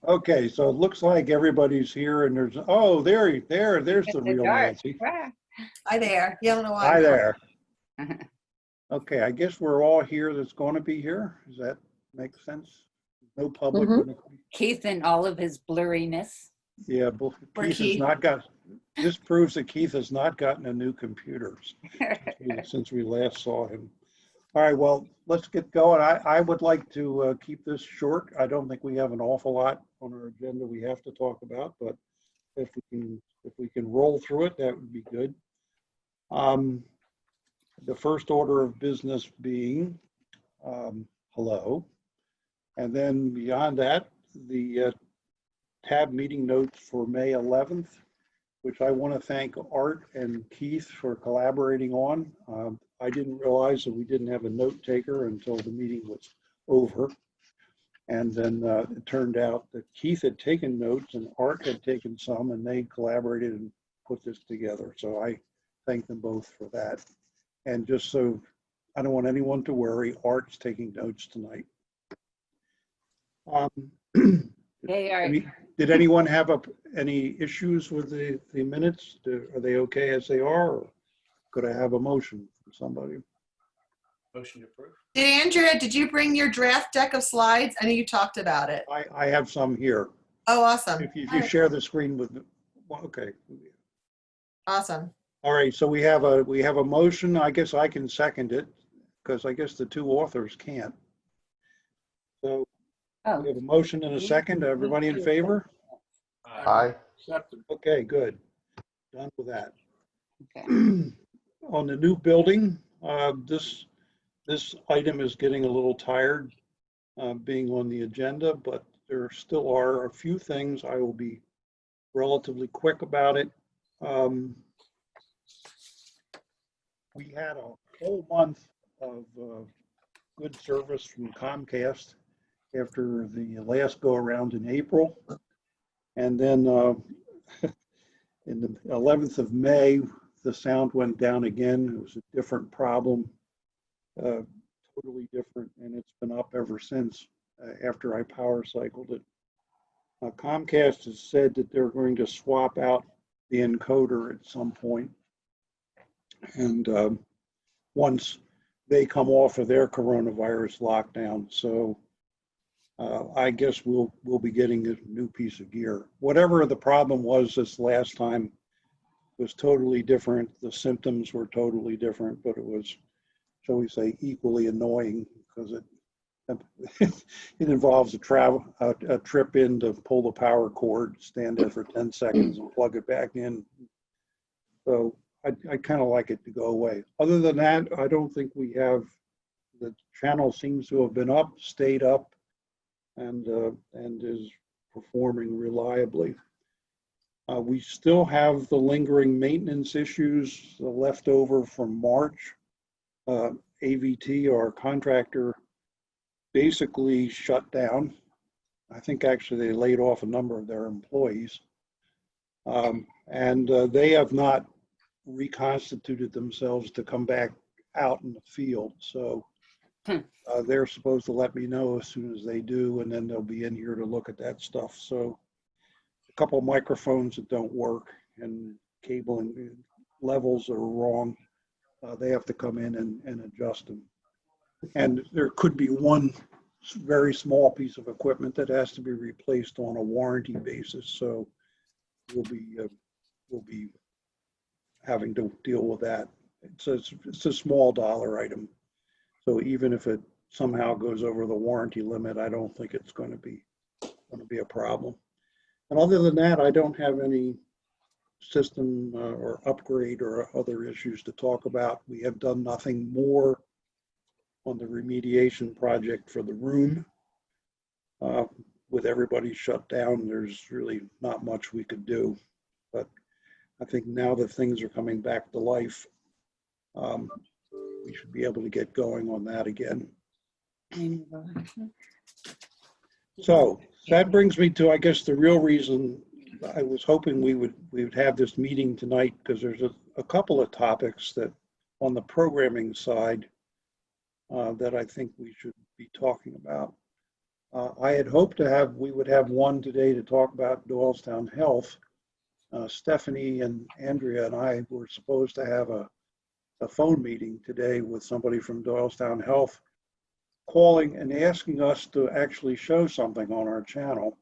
Okay, so it looks like everybody's here and there's, oh, there's the real Nancy. Hi there. You don't know why. Hi there. Okay, I guess we're all here that's going to be here. Does that make sense? No public. Keith and all of his blurriness. Yeah, Keith has not got, this proves that Keith has not gotten a new computer since we last saw him. All right, well, let's get going. I would like to keep this short. I don't think we have an awful lot on our agenda we have to talk about, but if we can roll through it, that would be good. The first order of business being hello, and then beyond that, the tab meeting notes for May 11th, which I want to thank Art and Keith for collaborating on. I didn't realize that we didn't have a note taker until the meeting was over. And then it turned out that Keith had taken notes and Art had taken some, and they collaborated and put this together. So I thank them both for that. And just so I don't want anyone to worry, Art's taking notes tonight. They are. Did anyone have any issues with the minutes? Are they okay as they are? Or could I have a motion from somebody? Motion to approve. Andrea, did you bring your draft deck of slides? I know you talked about it. I have some here. Oh, awesome. If you share the screen with me. Well, okay. Awesome. All right, so we have a motion. I guess I can second it because I guess the two authors can't. So we have a motion and a second. Everybody in favor? Aye. Okay, good. Done with that. Okay. On the new building, this item is getting a little tired being on the agenda, but there still are a few things. I will be relatively quick about it. We had a whole month of good service from Comcast after the last go around in April. And then in the 11th of May, the sound went down again. It was a different problem, totally different, and it's been up ever since after I power cycled it. Comcast has said that they're going to swap out the encoder at some point. And once they come off of their coronavirus lockdown. So I guess we'll be getting a new piece of gear. Whatever the problem was this last time was totally different. The symptoms were totally different, but it was, shall we say, equally annoying because it involves a trip in to pull the power cord, stand there for 10 seconds and plug it back in. So I kind of like it to go away. Other than that, I don't think we have, the channel seems to have been up, stayed up, and is performing reliably. We still have the lingering maintenance issues left over from March. AVT, our contractor, basically shut down. I think actually they laid off a number of their employees. And they have not reconstituted themselves to come back out in the field. So they're supposed to let me know as soon as they do, and then they'll be in here to look at that stuff. So a couple of microphones that don't work and cabling levels are wrong. They have to come in and adjust them. And there could be one very small piece of equipment that has to be replaced on a warranty basis. So we'll be having to deal with that. It's a small dollar item. So even if it somehow goes over the warranty limit, I don't think it's going to be a problem. And other than that, I don't have any system or upgrade or other issues to talk about. We have done nothing more on the remediation project for the room. With everybody shut down, there's really not much we could do. But I think now that things are coming back to life, we should be able to get going on that again. So that brings me to, I guess, the real reason I was hoping we would have this meeting tonight, because there's a couple of topics that on the programming side that I think we should be talking about. I had hoped we would have one today to talk about Doylestown Health. Stephanie and Andrea and I were supposed to have a phone meeting today with somebody from Doylestown Health calling and asking us to actually show something on our channel.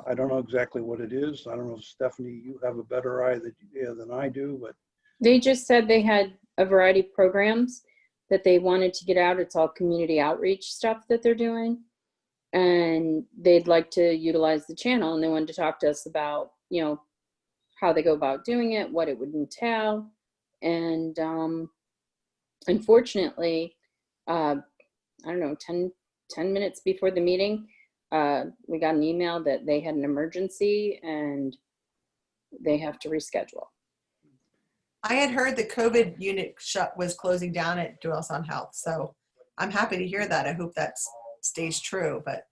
I don't know exactly what it is. I don't know if Stephanie, you have a better idea than I do, but They just said they had a variety of programs that they wanted to get out. It's all community outreach stuff that they're doing. And they'd like to utilize the channel, and they wanted to talk to us about, how they go about doing it, what it would entail. And unfortunately, I don't know, 10 minutes before the meeting, we got an email that they had an emergency and they have to reschedule. I had heard the COVID unit was closing down at Doylestown Health, so I'm happy to hear that. I hope that stays true, but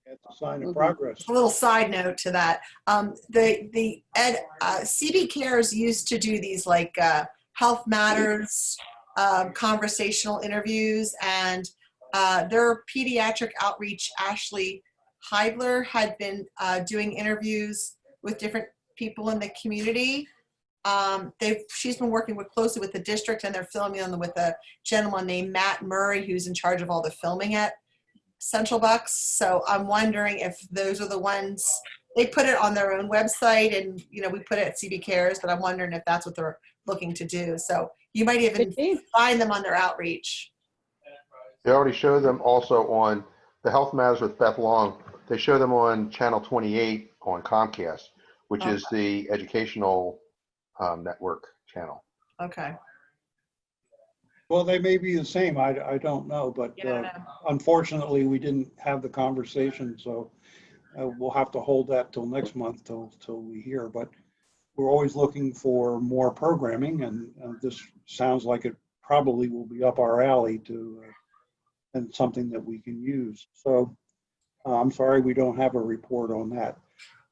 it's a sign of progress. a little side note to that. CB Cares used to do these like health matters, conversational interviews, and their pediatric outreach, Ashley Heidler, had been doing interviews with different people in the community. She's been working closely with the district, and they're filming them with a gentleman named Matt Murray, who's in charge of all the filming at Central Bucks. So I'm wondering if those are the ones. They put it on their own website, and we put it at CB Cares, but I'm wondering if that's what they're looking to do. So you might even find them on their outreach. They already show them also on the Health Matters with Beth Long. They show them on channel 28 on Comcast, which is the educational network channel. Okay. Well, they may be the same. I don't know, but unfortunately, we didn't have the conversation, so we'll have to hold that till next month till we hear. But we're always looking for more programming, and this sounds like it probably will be up our alley and something that we can use. So I'm sorry we don't have a report on that.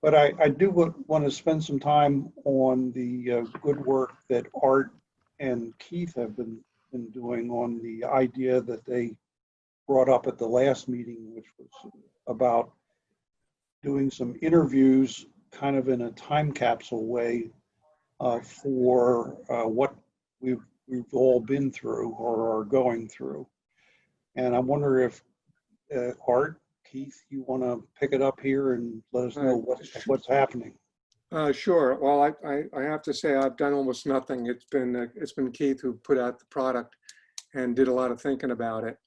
But I do want to spend some time on the good work that Art and Keith have been doing on the idea that they brought up at the last meeting, which was about doing some interviews kind of in a time capsule way for what we've all been through or are going through. And I wonder if Art, Keith, you want to pick it up here and let us know what's happening. Sure. Well, I have to say I've done almost nothing. It's been Keith who put out the product and did a lot of thinking about it.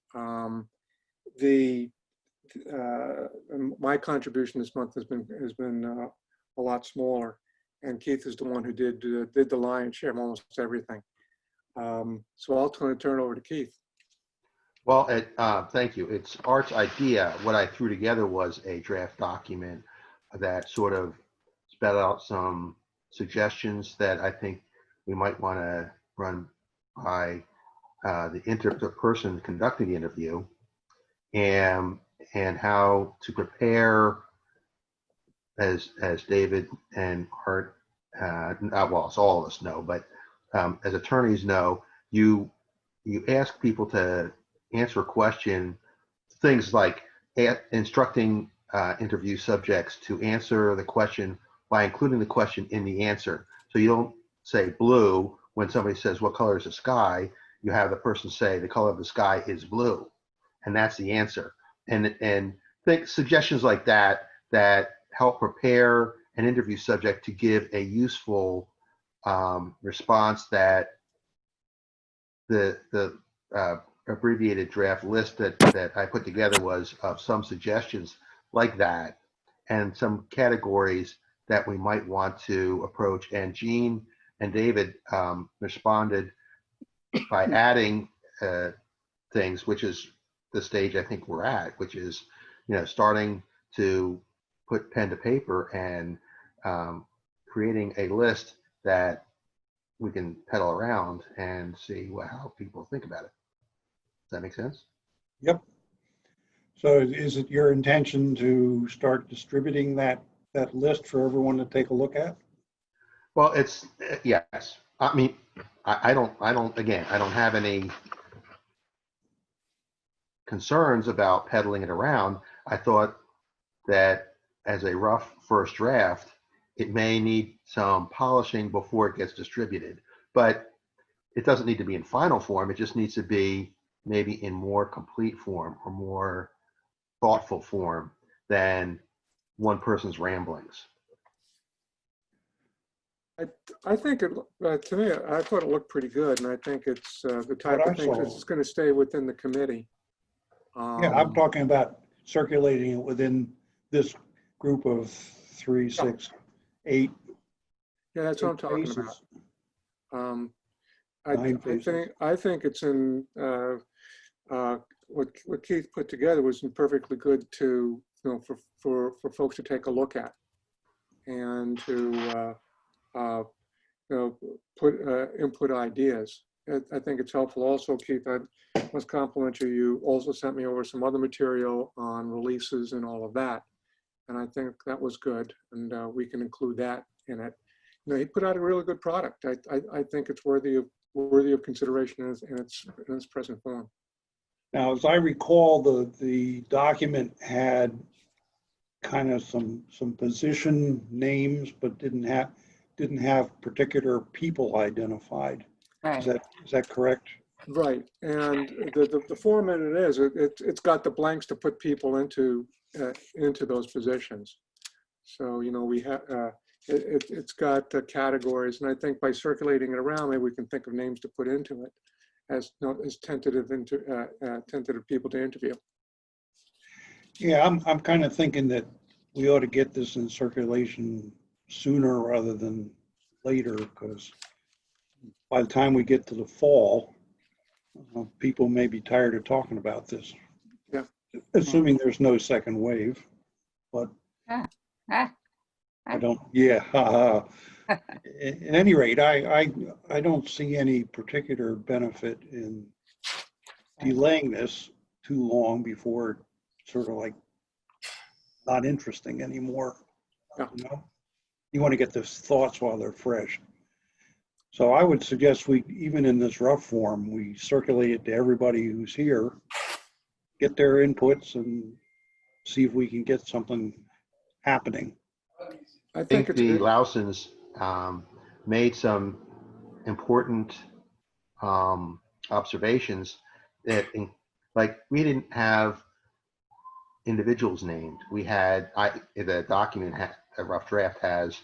My contribution this month has been a lot smaller, and Keith is the one who did the lion's share of almost everything. So I'll turn it over to Keith. Well, thank you. It's Art's idea. What I threw together was a draft document that sort of spelled out some suggestions that I think we might want to run by the person conducting the interview, and how to prepare, as David and Art, well, as all of us know, but as attorneys know, you ask people to answer a question, things like instructing interview subjects to answer the question by including the question in the answer. So you don't say blue when somebody says, what color is the sky? You have the person say the color of the sky is blue, and that's the answer. And think suggestions like that help prepare an interview subject to give a useful response that the abbreviated draft list that I put together was of some suggestions like that, and some categories that we might want to approach. And Jean and David responded by adding things, which is the stage I think we're at, which is, starting to put pen to paper and creating a list that we can pedal around and see how people think about it. Does that make sense? Yep. So is it your intention to start distributing that list for everyone to take a look at? Well, it's yes. I mean, I don't have any concerns about peddling it around, I thought that as a rough first draft, it may need some polishing before it gets distributed. But it doesn't need to be in final form. It just needs to be maybe in more complete form or more thoughtful form than one person's ramblings. I think to me, I thought it looked pretty good, and I think it's the type What I of thing saw. that's going to stay within the committee. Yeah, I'm talking about circulating it within this group of 3, 6, 8. Yeah, that's what I'm 8 talking faces. about. Um, 9 faces. I think it's in what Keith put together was perfectly good to for folks to take a look at and to put input ideas. I think it's helpful. Also, Keith, I must compliment you. You also sent me over some other material on releases and all of that, and I think that was good. And we can include that in it. He put out a really good product. I think it's worthy of consideration in its present form. Now, as I recall, the document had kind of some position names, but didn't have particular people identified. Is Right. that correct? Right, and the format it is, it's got the blanks to put people into those positions. So we have it's got categories, and I think by circulating it around, maybe we can think of names to put into it as tentative people to interview. Yeah, I'm kind of thinking that we ought to get this in circulation sooner rather than later, because by the time we get to the fall, people may be tired of talking about this. Yeah. Assuming there's no second wave, but I don't, yeah. At any rate, I don't see any particular benefit in delaying this too long before it's sort of like not interesting anymore. Yeah. You want to get the thoughts while they're fresh. So I would suggest we, even in this rough form, we circulate it to everybody who's here, get their inputs, and see if we can get something happening. I I think think it's the good. Lausens made some important observations that, like, we didn't have individuals named. We had, the document, a rough draft has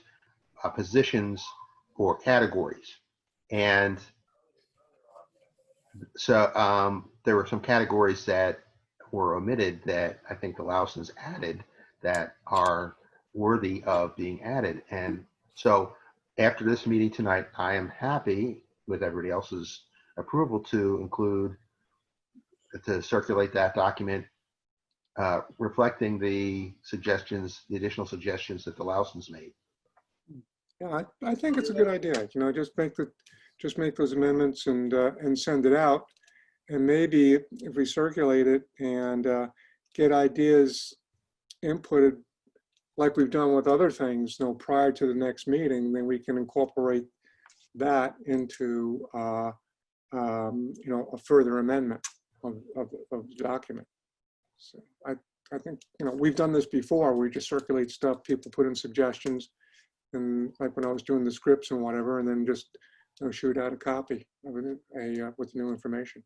positions or categories. And so there were some categories that were omitted that I think the Lausens added that are worthy of being added. And so after this meeting tonight, I am happy with everybody else's approval to circulate that document reflecting the additional suggestions that the Lausens made. Yeah, I think it's a good idea. Just make those amendments and send it out. And maybe if we circulate it and get ideas inputted like we've done with other things, prior to the next meeting, then we can incorporate that into a further amendment of the document. So I think we've done this before. We just circulate stuff, people put in suggestions, and like when I was doing the scripts and whatever, and then just shoot out a copy of it with new information.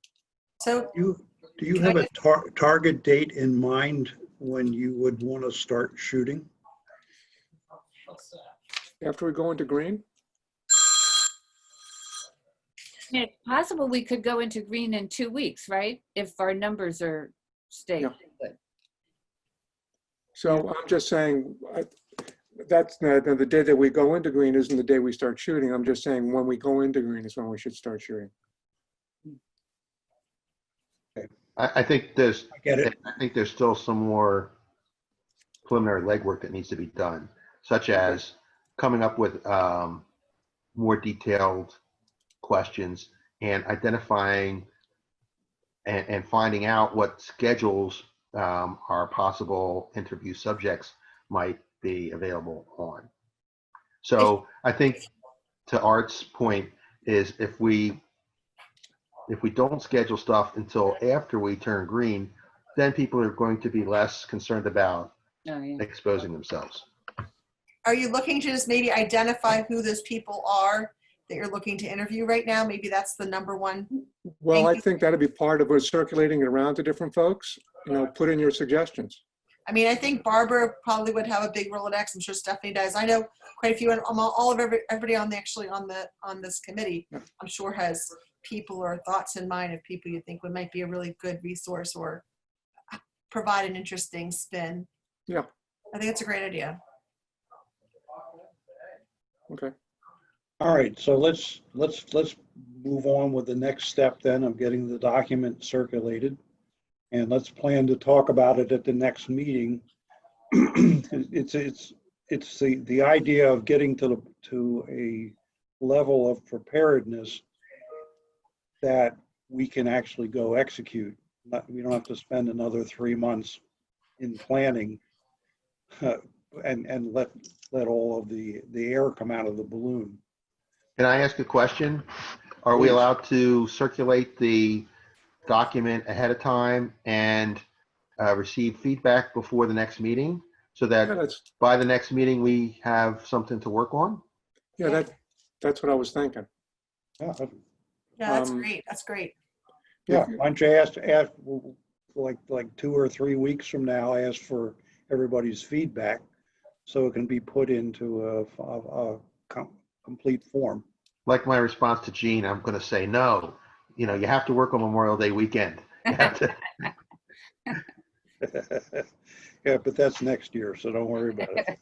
So Do you have a target date in mind when you would want to start shooting? After we go into green, It's possible we could go into green in 2 weeks, right? If our numbers are staying Yeah. good. so I'm just saying that's the day that we go into green isn't the day we start shooting. I'm just saying when we go into green is when we should start shooting. I think there's I get it. I think there's still some more preliminary legwork that needs to be done, such as coming up with more detailed questions and identifying and finding out what schedules our possible interview subjects might be available on. So I think, to Art's point, is if we don't schedule stuff until after we turn green, then people are going to be less concerned about Oh, yeah. exposing themselves. Are you looking to just maybe identify who those people are that you're looking to interview right now? Maybe that's the number one. Well, Thank I you. think that'd be part of us circulating it around to different folks. You know, put in your suggestions. I mean, I think Barbara probably would have a big Rolodex. I'm sure Stephanie does. I know quite a few, and all of everybody on on this committee, Yeah. I'm sure has people or thoughts in mind of people you think might be a really good resource or provide an interesting spin. Yeah. I think it's a great idea. Okay. All right, so let's move on with the next step then of getting the document circulated. And let's plan to talk about it at the next meeting. It's the idea of getting to a level of preparedness that we can actually go execute. We don't have to spend another 3 months in planning and let all of the air come out of the balloon. Can I ask a question? Are we Please. allowed to circulate the document ahead of time and receive feedback before the next meeting so Yeah, that by the next meeting we have something to work on? that's what I was thinking. Yeah, Yeah, that's Um, great. That's great. yeah. Why don't you ask like 2 or 3 weeks from now, ask for everybody's feedback so it can be put into a complete form. Like my response to Gene, I'm going to say no. You know, you have to work on Memorial Day weekend. You have to. Yeah, but that's next year, so don't worry about it.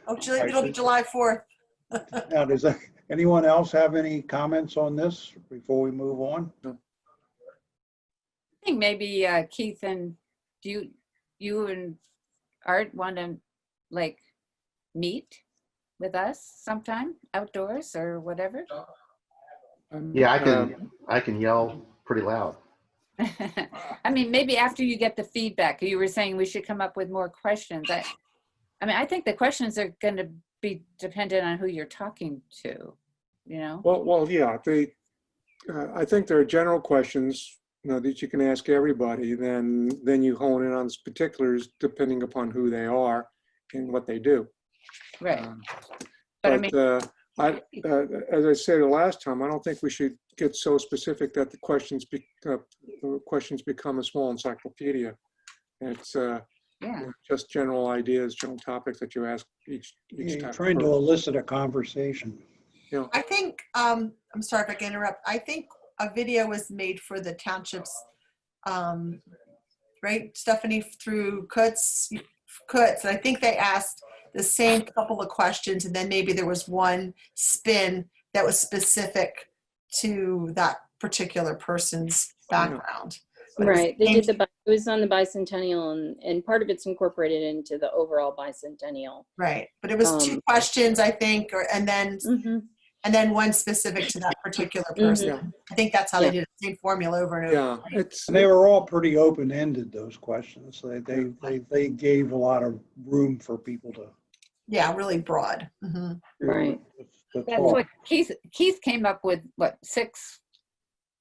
Oh, it'll be July 4th. Now, does anyone else have any comments on this before we move on? I think maybe Keith and you and Art want to like meet with us sometime outdoors or whatever. Yeah, I can yell pretty loud. I mean, maybe after you get the feedback, you were saying we should come up with more questions. I mean, I think the questions are going to be dependent on who you're talking to, you know? Well, yeah. I think there are general questions, you know, that you can ask everybody. Then you hone in on particulars depending upon who they are and what they do. Right. But I mean, as I said the last time, I don't think we should get so specific that the questions become a small encyclopedia. It's yeah. just general ideas, general topics that you ask each You're type of trying to person. elicit a conversation. I think, I'm sorry if I can interrupt. I think a video was made for the townships, right, Stephanie, through Kutz. And I think they asked the same couple of questions, and then maybe there was one spin that was specific to that particular person's background. But it was Right. They same- did it was on the bicentennial and part of it's incorporated into the overall bicentennial. right, but it was two questions, I think, and then one specific to that particular person. Yeah. I think that's how they did it, same formula over and over. Yeah, And they were all pretty open-ended, those questions. They gave a lot of room for people to. Yeah, really broad. Mhm. Right. to That's talk. what Keith came up with, what, 6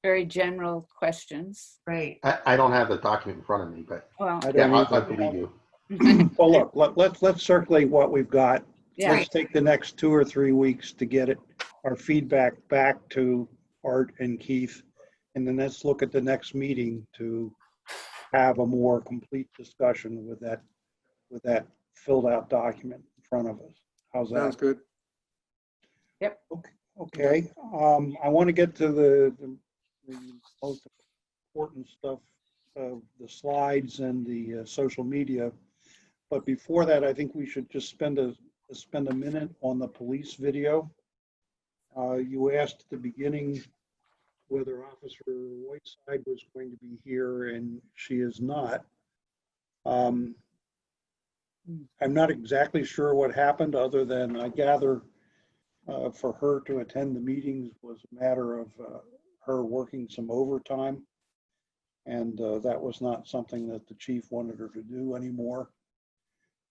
very general questions. Right. I don't have the document in front of me, but Well, I yeah, don't I either. believe you. Well, look, let's circulate what we've got. yeah. Let's take the next 2 or 3 weeks to get our feedback back to Art and Keith. And then let's look at the next meeting to have a more complete discussion with that filled out document in front of us. How's sounds that? good. Okay. I want to get to the most important stuff of the slides and the social media. But before that, I think we should just spend a minute on the police video. You asked at the beginning whether Officer Whiteside was going to be here, and she is not. I'm not exactly sure what happened, other than I gather for her to attend the meetings was a matter of her working some overtime. And that was not something that the chief wanted her to do anymore.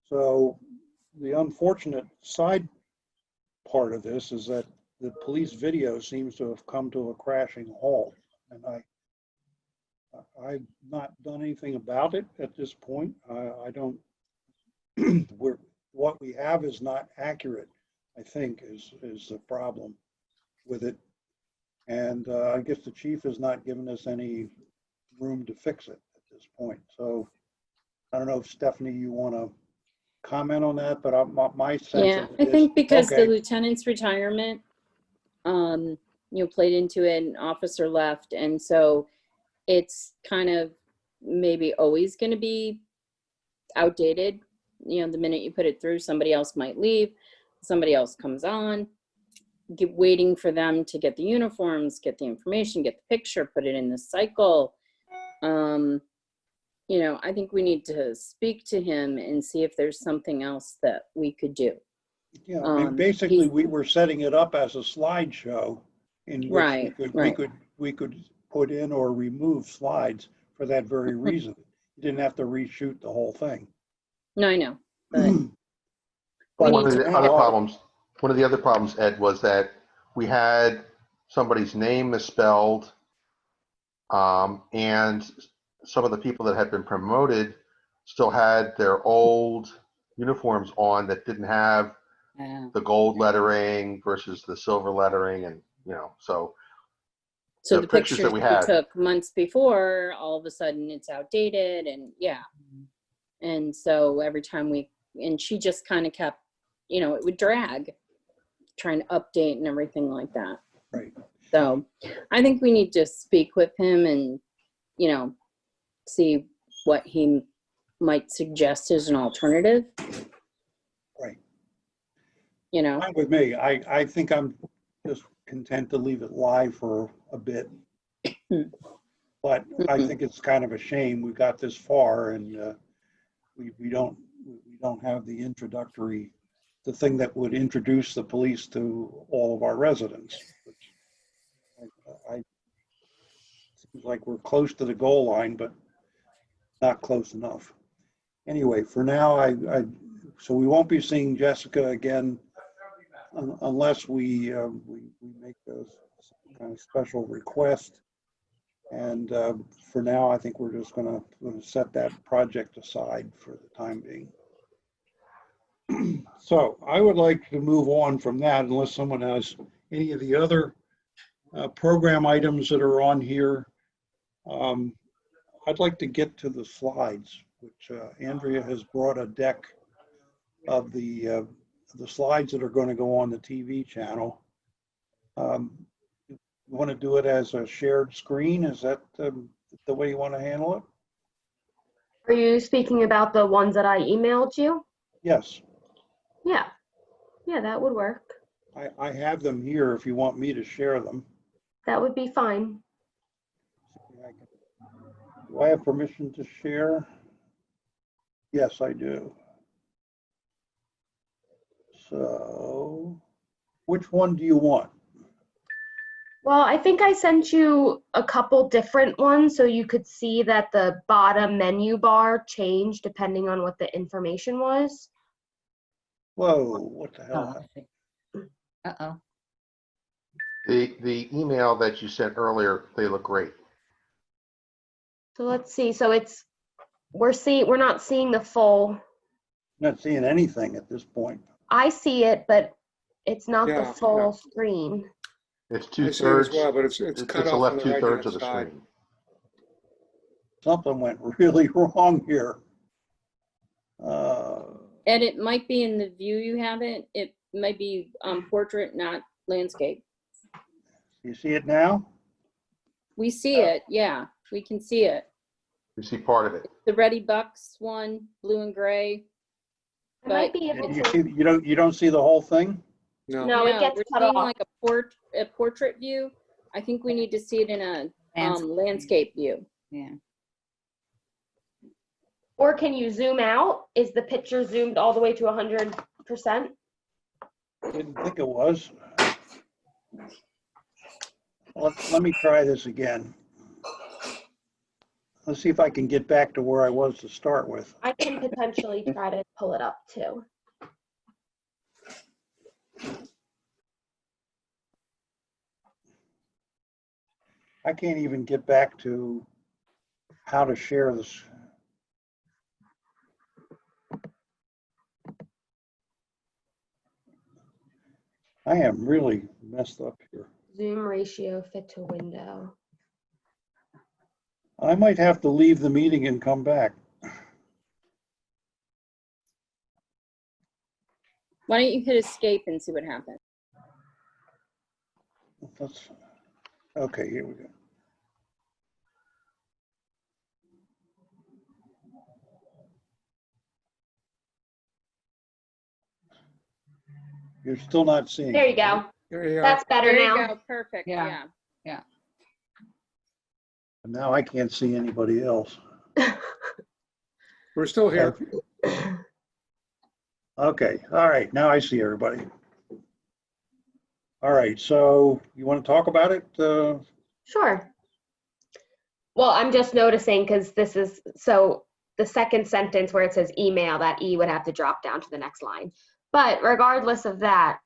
So the unfortunate side part of this is that the police video seems to have come to a crashing halt. And I've not done anything about it at this point. I don't, what we have is not accurate, I think, is the problem with it. And I guess the chief has not given us any room to fix it at this point. So I don't know if Stephanie, you want to comment on that, but my sense Yeah, of I it is, think because the okay, lieutenant's retirement, played into it, an officer left, and so it's kind of maybe always going to be outdated. The minute you put it through, somebody else might leave, somebody else comes on. Waiting for them to get the uniforms, get the information, get the picture, put it in the cycle. I think we need to speak to him and see if there's something else that we could do. yeah, and basically we were setting it up as a slideshow in which we could put in or remove slides for that very reason. You didn't have to reshoot the whole thing. No, I know. But But One of need the to other have- problems, Ed, was that we had somebody's name misspelled, and some of the people that had been promoted still had their old uniforms on that didn't have Yeah. the gold lettering versus the silver lettering, and so So the the pictures pictures that we we had. took months before, all of a sudden it's outdated, and and so every time and she just kind of kept, it would drag, trying to update and everything like that. Right. So I think we need to speak with him and, see what he might suggest as an alternative. Right. Right. Fine with me. I think I'm just content to leave it live for a bit. But I think it's kind of a shame we got this far and we don't have the thing that would introduce the police to all of our residents, which I seems like we're close to the goal line, but not close enough. Anyway, for now, so we won't be seeing Jessica again unless we make some kind of special request. And for now, I think we're just going to set that project aside for the time being. So I would like to move on from that unless someone has any of the other program items that are on here. I'd like to get to the slides, which Andrea has brought a deck of the slides that are going to go on the TV channel. You want to do it as a shared screen? Is that the way you want to handle it? Are you speaking about the ones that I emailed you? Yes, Yeah. Yeah, that would work. I have them here if you want me to share them. That would be fine. Do I have permission to share? Yes, I do. So, which one do you want? Well, I think I sent you a couple different ones so you could see that the bottom menu bar changed depending on what the information was. Whoa, what the hell? Uh-oh. The email that you sent earlier, they look great. So let's see. So we're not seeing the full. Not seeing anything at this point. I see it, but it's not the Yeah, full screen. It's I see it as 2/3. well, but it's cut the off on left the 2/3 right-hand of the side. screen. Something went really wrong here. And it might be in the view you have it. It might be portrait, not landscape. You see it now? We see it. Yeah, we can see it. You see part of it. The Ready Bucks one, blue and gray. I might But be able You to. see, you don't see the whole thing? No. No, it gets we're cut seeing off. like a portrait view. I think we need to see it in a landscape view. Yeah. Or can you zoom out? Is the picture zoomed all the way to 100%? Didn't think it was. Let me try this again. Let's see if I can get back to where I was to start with. I can potentially try to pull it up too. I can't even get back to how to share this. I am really messed up here. Zoom ratio fit to window. I might have to leave the meeting and come back. Why don't you hit escape and see what happens? Let's, okay, here we go. You're still not seeing. There you it, go. right? There you are. That's better There you now. go, perfect, Yeah. yeah. And now I can't see anybody else. We're still here. Okay, all right, now I see everybody. All right, so you want to talk about it? Sure. Well, I'm just noticing because this is, so the second sentence where it says email, that E would have to drop down to the next line. But regardless of that,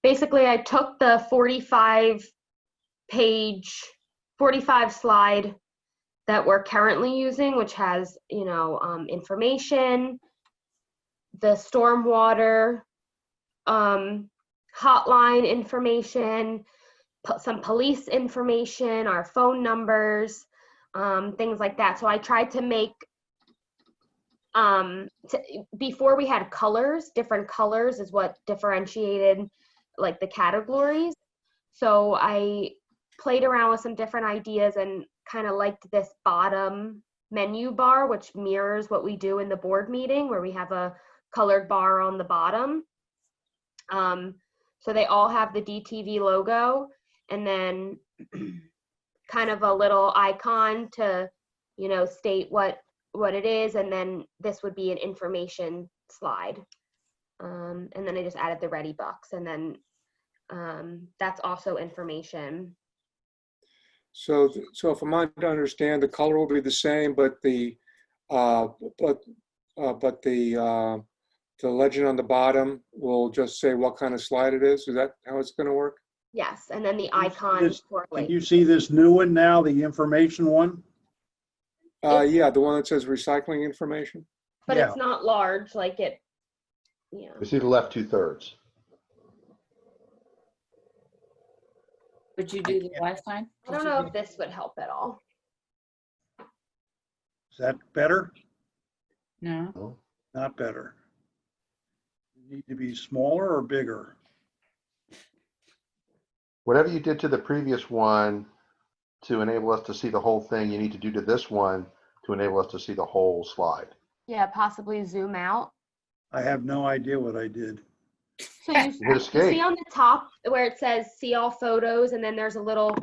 basically I took the 45 slide that we're currently using, which has, information, the stormwater, hotline information, some police information, our phone numbers, things like that. So I tried to make, before we had colors, different colors is what differentiated like the categories. So I played around with some different ideas and kind of liked this bottom menu bar, which mirrors what we do in the board meeting where we have a colored bar on the bottom. So they all have the DTV logo and then kind of a little icon to, state what it is. And then this would be an information slide. And then I just added the ready box and then that's also information. So if I'm to understand, the color will be the same, but the legend on the bottom will just say what kind of slide it is. Is that how it's going to work? Yes, and then the Can you see icon this- for Can like, you see this new one now, the information one? Yeah, the one that says recycling information. but Yeah. it's not large, like it, yeah. You see the left 2/3. Would you do the last time? I don't know if this would help at all. Is that better? No. Not better. Need to be smaller or bigger? Whatever you did to the previous one to enable us to see the whole thing, you need to do to this one to enable us to see the whole slide. Yeah, possibly zoom out. I have no idea what I did. So Hit you escape. see on the top where it says see all photos and then there's a little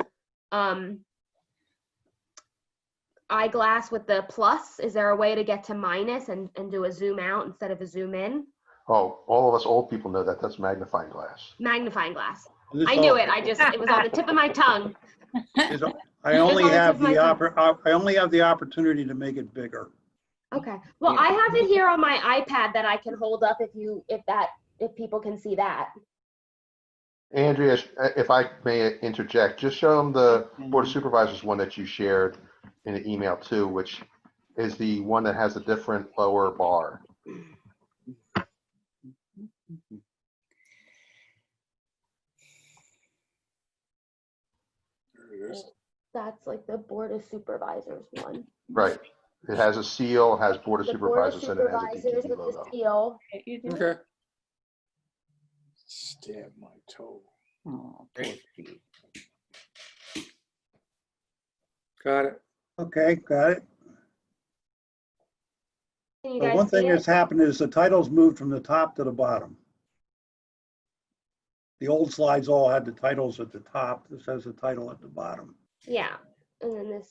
eyeglass with the plus. Is there a way to get to minus and do a zoom out instead of a zoom in? Oh, all of us old people know that. That's magnifying glass. Magnifying glass. This I knew all- it. It was on the tip of my tongue. I only on the have tip of my I only have the opportunity to make it bigger. Okay. Well, I have it here on my iPad that I can hold up if people can see that. Andrea, if I may interject, just show them the Board of Supervisors one that you shared in the email too, which is the one that has a different lower bar. There it is. That's like the Board of Supervisors one. Right. It has a seal, it has Board of The Board of Supervisors, and it has a Supervisors DTV with the logo. seal. You do? Okay. Stab my toe. Oh, poor Pete. Got it. Okay, got it. Can you But guys one see thing it? that's happened is the titles moved from the top to the bottom. The old slides all had the titles at the top. This has the title at the bottom. Yeah, and then this.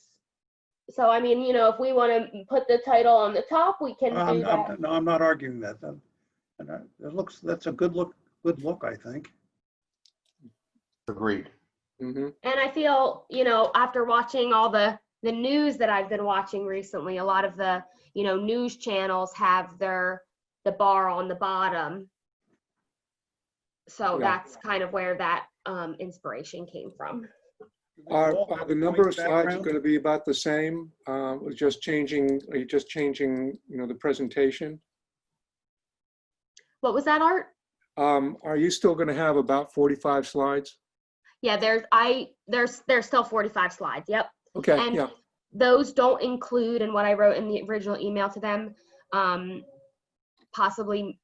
So I mean, if we want to put the title on the top, we can do that. No, I'm not arguing that. That's a good look, I think. Agreed. Mm-hmm. And I feel, after watching all the news that I've been watching recently, a lot of the, news channels have the bar on the bottom. So Yeah. that's kind of where that inspiration came from. Are the number of White slides background? going to be about the same? Are you just changing, the presentation? What was that, Art? Are you still going to have about 45 slides? Yeah, there's still 45 slides. Yep. Okay, And yeah, those don't include in what I wrote in the original email to them, possibly,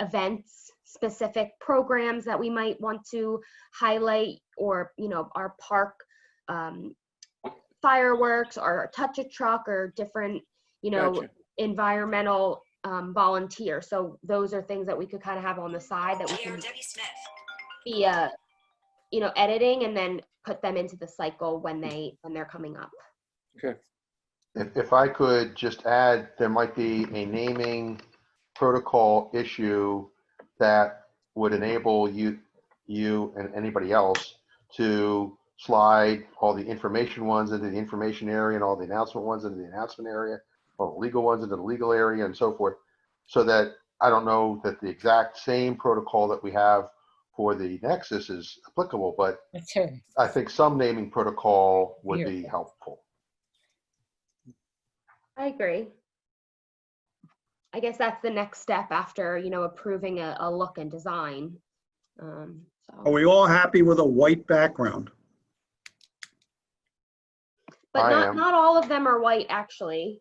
events, specific programs that we might want to highlight, or, our park fireworks, or touch a truck, or different, gotcha. environmental volunteer. So those are things that we could kind of have on the side that we can be, editing, and then put them into the cycle when they're coming up. Okay, If I could just add, there might be a naming protocol issue that would enable you and anybody else to slide all the information ones into the information area and all the announcement ones into the announcement area, all the legal ones into the legal area, and so forth. So that I don't know that the exact same protocol that we have for the Nexus is applicable, but That's her. I think some naming protocol would be helpful. I agree. I guess that's the next step after, approving a look and design. Are So, we all happy with a white background? but I not am. not all of them are white, actually.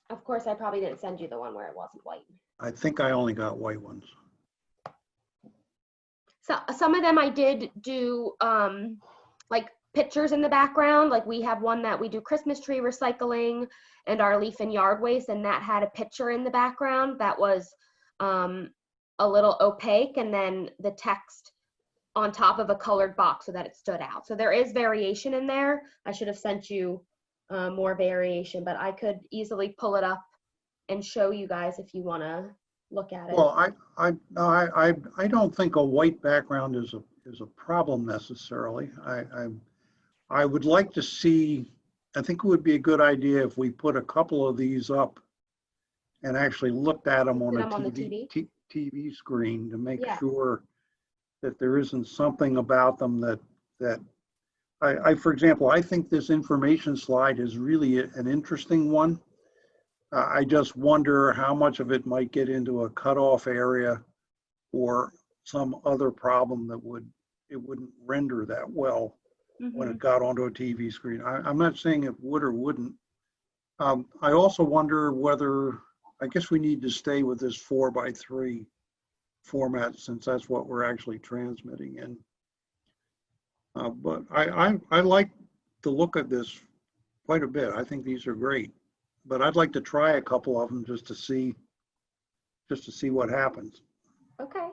Of course, I probably didn't send you the one where it wasn't white. I think I only got white ones. So some of them I did do like pictures in the background. Like we have one that we do Christmas tree recycling and our leaf and yard waste, and that had a picture in the background that was a little opaque, and then the text on top of a colored box so that it stood out. So there is variation in there. I should have sent you more variation, but I could easily pull it up and show you guys if you want to look at it. Well, I don't think a white background is a problem necessarily. I would like to see, I think it would be a good idea if we put a couple of these up and actually looked at them on Put a them on the TV screen to make Yeah. sure that there isn't something about them that for example, I think this information slide is really an interesting one. I just wonder how much of it might get into a cutoff area or some other problem that it wouldn't render that well when it got onto a TV screen. I'm not saying it would or wouldn't. I also wonder whether, I guess we need to stay with this 4:3 format since that's what we're actually transmitting in. But I like the look of this quite a bit. I think these are great, but I'd like to try a couple of them just to see what happens. Okay.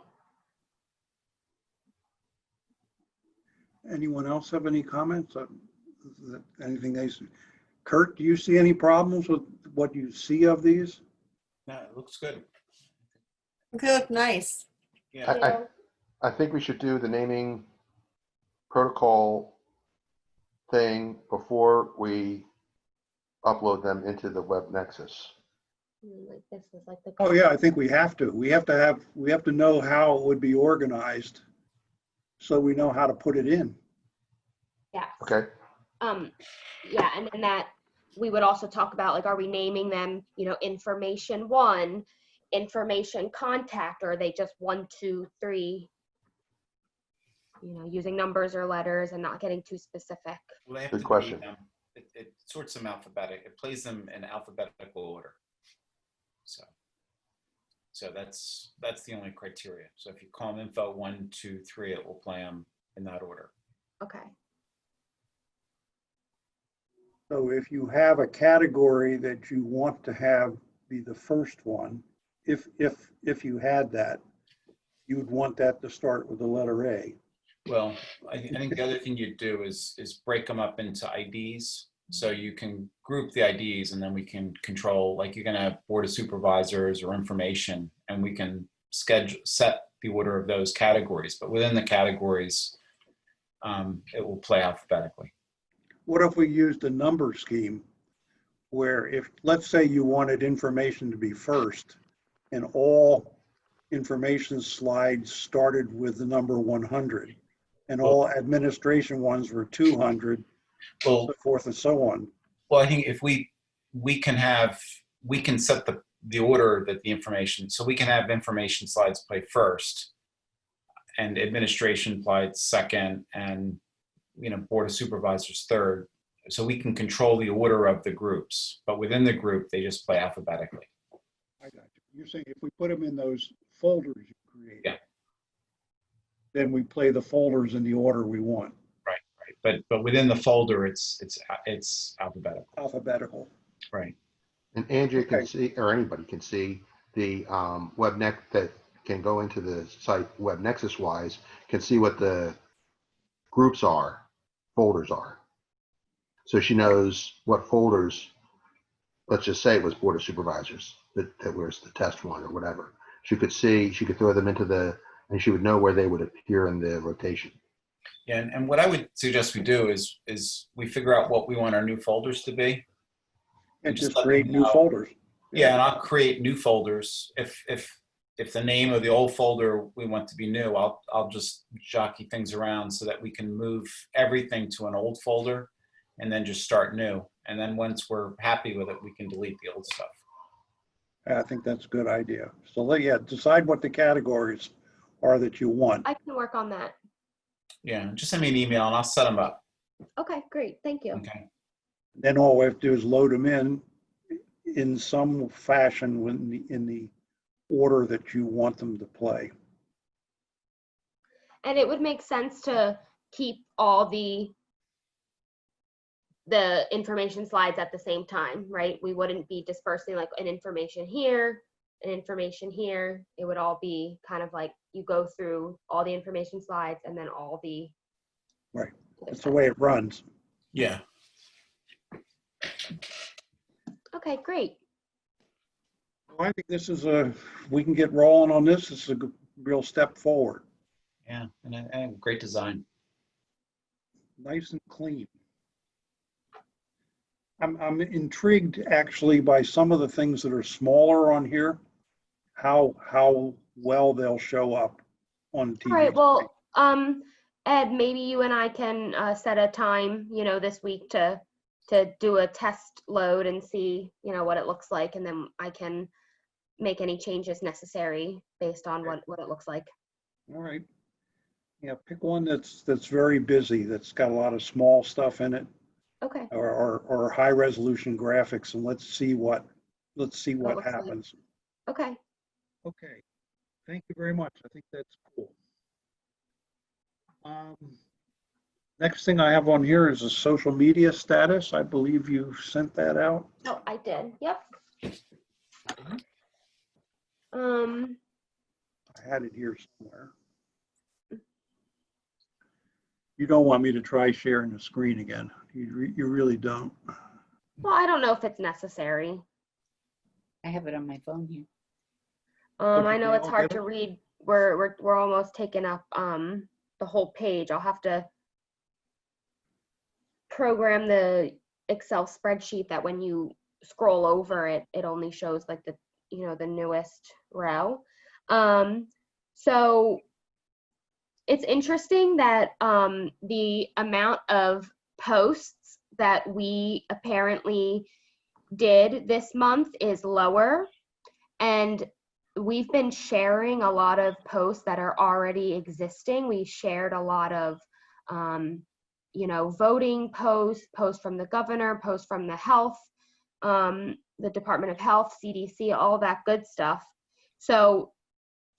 Anyone else have any comments? Anything they see? Kurt, do you see any problems with what you see of these? No, it looks good. Good, nice. Yeah. I think we should do the naming protocol thing before we upload them into the web nexus. Like this is like the. Oh yeah, I think we have to. We have to know how it would be organized so we know how to put it in. Yeah. Okay. Yeah, and then that we would also talk about, like, are we naming them, information 1, information contact, or are they just 1, 2, 3, using numbers or letters and not getting too specific. Well, they have Good to question. Be, it sorts them alphabetic. It plays them in alphabetical order. So that's the only criteria. So if you call them info 1, 2, 3, it will play them in that order. Okay. So if you have a category that you want to have be the first one, if you had that, you would want that to start with the letter A. Well, I think the other thing you do is break them up into IDs. So you can group the IDs, and then we can control, like you're going to have board of supervisors or information, and we can set the order of those categories. But within the categories, it will play alphabetically. What if we used a number scheme where, if, let's say you wanted information to be first and all information slides started with the number 100, and all administration ones were 200, Well, so forth and so on. well, I think if we can set the order that the information, so we can have information slides play first and administration played second and, Board of Supervisors third. So we can control the order of the groups, but within the group, they just play alphabetically. I got you. You're saying if we put them in those folders you create, Yeah. then we play the folders in the order we want, Right. But within the folder, it's alphabetical. alphabetical. Right. And Andrea can Okay. see, or anybody can see the WebNex that can go into the site WebNexus wise, can see what the groups are, folders are. So she knows what folders, let's just say it was Board of Supervisors, that was the test one or whatever. She could throw them into and she would know where they would appear in the rotation. Yeah, and what I would suggest we do is we figure out what we want our new folders to be. And just just let create them new know. folders. Yeah, and I'll create new folders. If the name of the old folder we want to be new, I'll just jockey things around so that we can move everything to an old folder and then just start new. And then once we're happy with it, we can delete the old stuff. I think that's a good idea. So decide what the categories are that you want. I can work on that. Yeah, just send me an email and I'll set them up. Okay, great. Thank you. Okay. Then all we have to do is load them in some fashion in the order that you want them to play. And it would make sense to keep all the information slides at the same time, right? We wouldn't be dispersing like an information here, an information here. It would all be kind of like you go through all the information slides and then all the. Right. That's the way it runs. Yeah. Okay, great. Well, I think this is we can get rolling on this. This is a real step forward. Yeah, and great design. Nice and clean. I'm intrigued actually by some of the things that are smaller on here, how well they'll show up on TV. All right, well, Ed, maybe you and I can set a time, this week to do a test load and see, what it looks like, and then I can make any changes necessary based on what it looks like. All right. Yeah, pick one that's very busy, that's got a lot of small stuff in it, Okay. or high resolution graphics, and let's see what looks like. happens. Okay. Okay. Thank you very much. I think that's cool. Next thing I have on here is a social media status. I believe you sent that out. Oh, I did. Yep. I had it here somewhere. You don't want me to try sharing the screen again. You really don't. Well, I don't know if it's necessary. I have it on my phone here. I know we it's all hard get to it? read. We're almost taking up the whole page. I'll have to program the Excel spreadsheet that when you scroll over it, it only shows like the newest row. So it's interesting that the amount of posts that we apparently did this month is lower, and we've been sharing a lot of posts that are already existing. We shared a lot of voting posts from the governor, posts from the health, the Department of Health, CDC, all that good stuff. So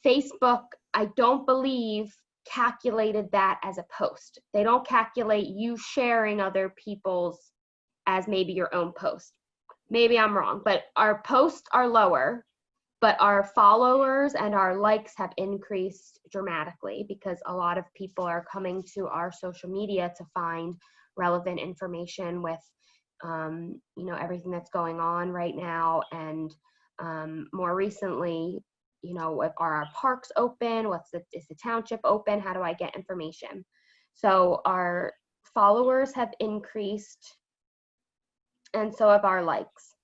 Facebook, I don't believe, calculated that as a post. They don't calculate you sharing other people's as maybe your own post. Maybe I'm wrong, but our posts are lower, but our followers and our likes have increased dramatically because a lot of people are coming to our social media to find relevant information with everything that's going on right now. And more recently, are our parks open? Is the township open? How do I get information? So our followers have increased, and so have our likes.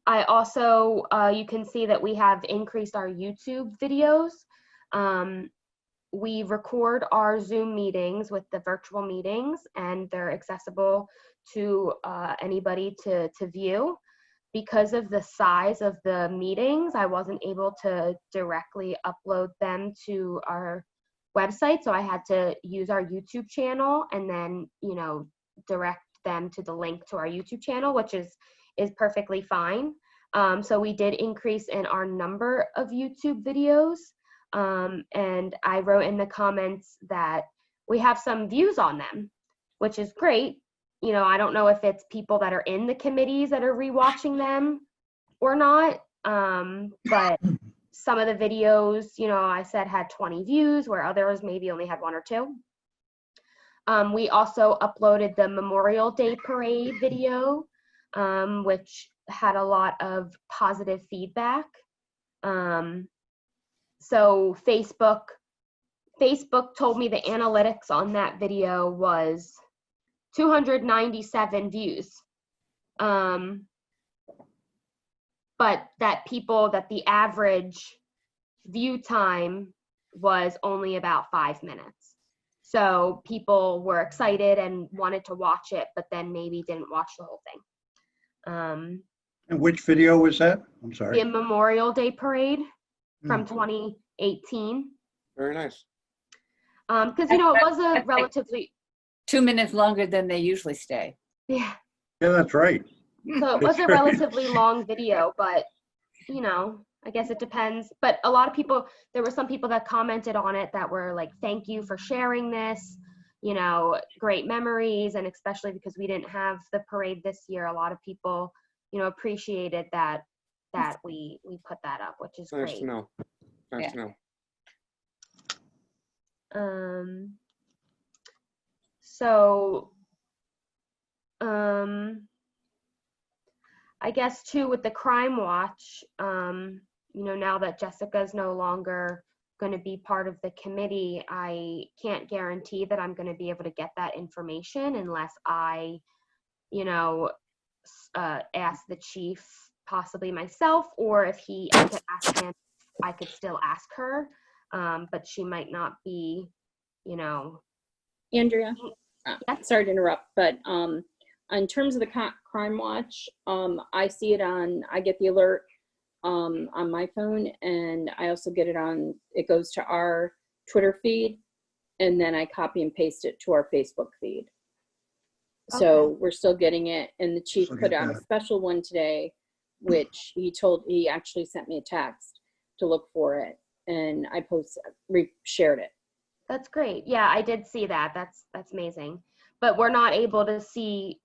I also, you can see that we have increased our YouTube videos. we record our Zoom meetings with the virtual meetings, and they're accessible to anybody to view. Because of the size of the meetings, I wasn't able to directly upload them to our website, so I had to use our YouTube channel and then, direct them to the link to our YouTube channel, which is perfectly fine. So we did increase in our number of YouTube videos, and I wrote in the comments that we have some views on them, which is great. I don't know if it's people that are in the committees that are rewatching them or not, but some of the videos, I said had 20 views, where others maybe only had 1 or 2. We also uploaded the Memorial Day Parade video, which had a lot of positive feedback. So Facebook told me the analytics on that video was 297 views. But that the average view time was only about 5 minutes. So people were excited and wanted to watch it, but then maybe didn't watch the whole thing. And which video was that? I'm sorry. The Memorial Day Parade from 2018. Very nice. Because, it was a relatively... 2 minutes longer than they usually stay. Yeah. Yeah, that's right. So it was a relatively long video, but, I guess it depends. But a lot of people, there were some people that commented on it that were like, thank you for sharing this, great memories. And especially because we didn't have the parade this year, a lot of people, appreciated that we put that up, which is Nice great. to know. Nice to know. So, I guess too with the Crime Watch, now that Jessica's no longer going to be part of the committee, I can't guarantee that I'm going to be able to get that information unless I, ask the chief, possibly myself, or if I could ask him, I could still ask her, but she might not be, Andrea, Yes. sorry to interrupt, but in terms of the Crime Watch, I see it I get the alert on my phone, and I also get it goes to our Twitter feed, and then I copy and paste it to our Facebook feed. So we're still getting it, and the chief put out a special one today, which he actually sent me a text to look for it, and I shared it. That's great. Yeah, I did see that. That's amazing. But we're not able to see,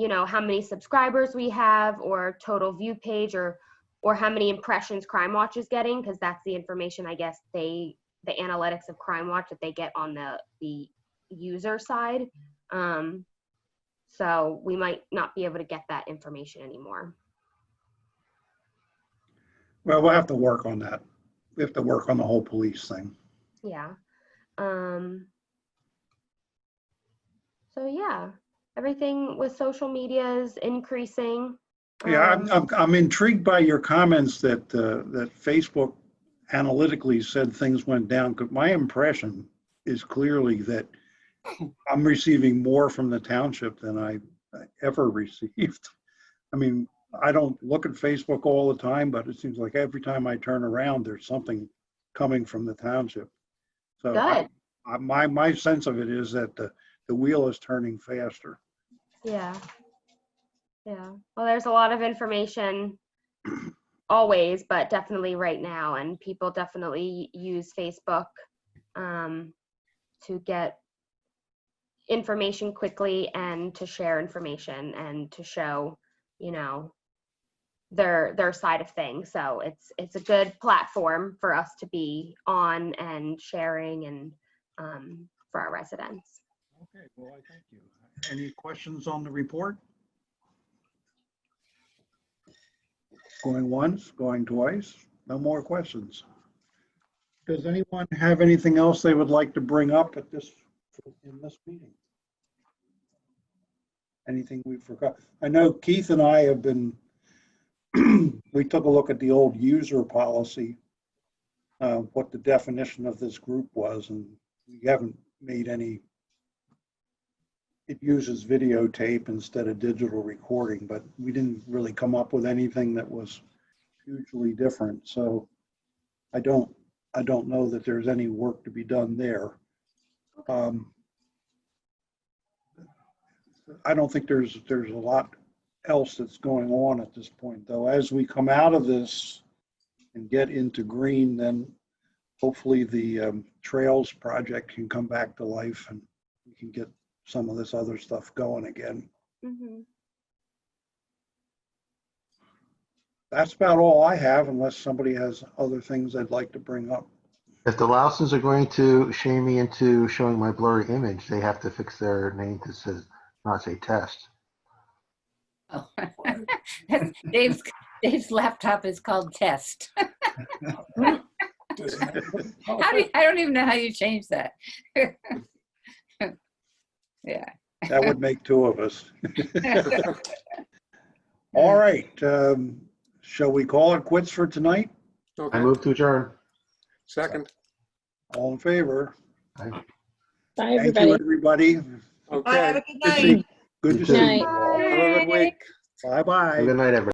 how many subscribers we have, or total view page, or how many impressions Crime Watch is getting, because that's the information, I guess, the analytics of Crime Watch that they get on the user side. So we might not be able to get that information anymore. Well, we'll have to work on that. We have to work on the whole police thing. Yeah. So yeah, everything with social media is increasing. Yeah, I'm intrigued by your comments that that Facebook analytically said things went down, because my impression is clearly that I'm receiving more from the township than I ever received. I mean, I don't look at Facebook all the time, but it seems like every time I turn around, there's something coming from the township. So Good. my sense of it is that the wheel is turning faster. Yeah. Yeah. Well, there's a lot of information always, but definitely right now, and people definitely use Facebook to get information quickly, and to share information, and to show, their side of things. So it's a good platform for us to be on and sharing, and for our residents. Okay, well, I thank you. Any questions on the report? Going once, going twice, no more questions. Does anyone have anything else they would like to bring up in this meeting? Anything we forgot? I know Keith and I have been, we took a look at the old user policy, what the definition of this group was, and we haven't made any. It uses videotape instead of digital recording, but we didn't really come up with anything that was hugely different. So I don't know that there's any work to be done there. I don't think there's a lot else that's going on at this point, though. As we come out of this and get into green, then hopefully the trails project can come back to life and we can get some of this other stuff going again. Mhm. That's about all I have, unless somebody has other things they'd like to bring up. If the Lausens are going to shame me into showing my blurry image, they have to fix their name to not say test. Oh. Dave's laptop is called Test. I don't even know how you change that. Yeah. That would make two of us. All right. Shall we call it quits for tonight? I Okay, move to adjourn. second. All in favor? Aye. Bye, Thank everybody. you, everybody. Bye, have Okay, a good Good to night. see, good You to too. see Night. you all. have a good week. Bye-bye. Have a good night, everybody.